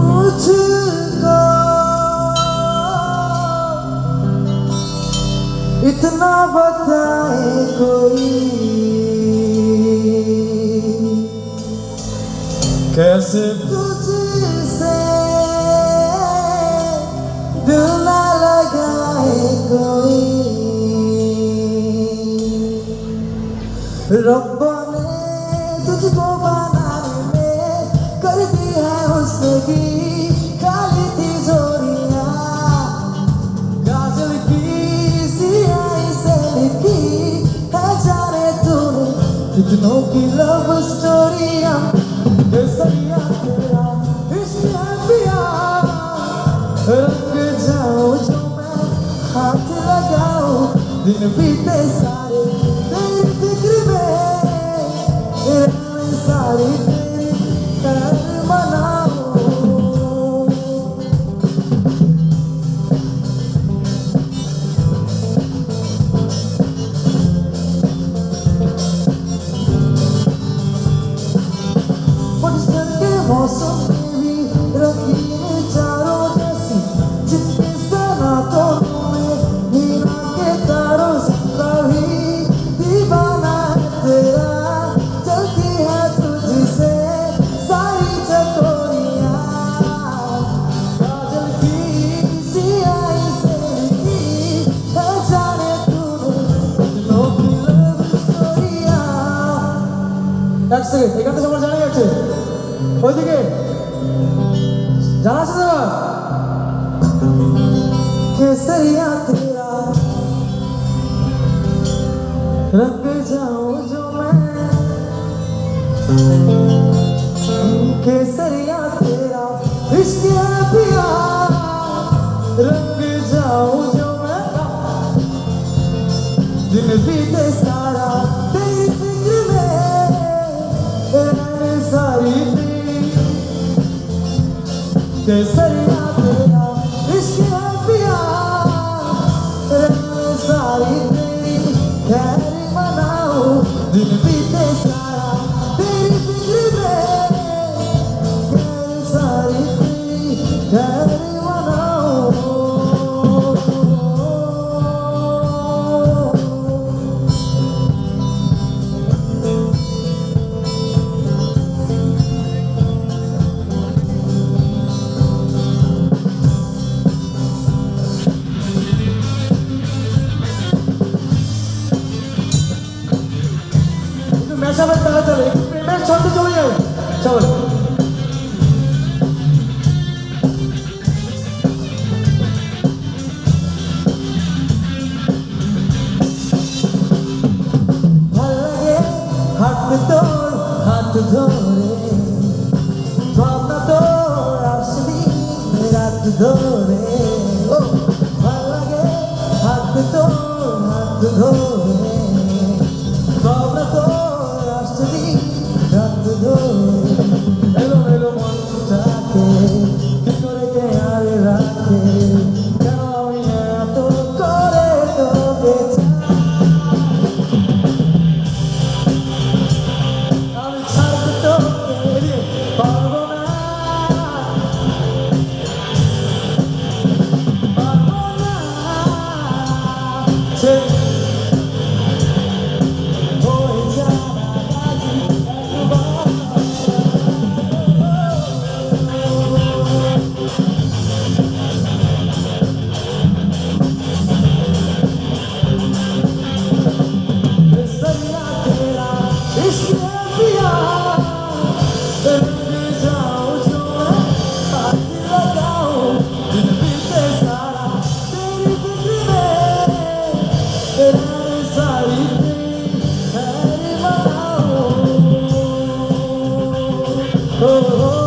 मुझको इतना बताए कोई, कैसे तुझसे दिल ना लगाए कोई। रब्बा ने तुझको बनाने में कर दी है हुस्न की काली तिजोरियां, काजल की सियाही से लिखी है जाने तूने कितनों की लव स्टोरियां। केसरिया तेरा इश्क है पिया, रंग जाऊं जो मैं हाथ लगाऊं, दिन बीते सारे तेरी फिक्र में, रात सारी तेरी खैर मनाऊं। पतझड़ के मौसम में भी रंगीन चारों जैसी, जितने सनातों में हीरा के तारों से भी दीवाना है तेरा, चलती है तुझसे सारी चकोरियां, काजल की सियाही से लिखी है जाने तूने कितनों की लव स्टोरियां। এক সেকেন্ড, এখান থেকে আমার জানা গেছে ওইদিকে জানা আছে তোমার? केसरिया तेरा रंग जाऊं जो मैं, केसरिया तेरा इश्क है पिया, रंग जाऊं जो मैं, दिन बीते सारा तेरी फिक्र में, रात सारी तेरी। केसरिया तेरा इश्क है पिया, रात सारी तेरी खैर मनाऊं, दिन बीते सारा तेरी फिक्र में, खैर सारी तेरी खैर मनाऊं। মেশাবের তারা চলে, প্রেমের ছন্দে চলে যাবে। চল ভাল লাগে হাত তোর হাত ধরে, ভাবনা তোর আসবি রাত ধরে। ও ভাল লাগে হাত তোর হাত ধরে, ভাবনা তোর আসবি রাত ধরে। এলো এলো মনটাকে কি করে কে আর রাখে, কেন আমি এত করে তোকে চাই, আমি ছাড়তে তোকে পারবো না, পারবো না। Oh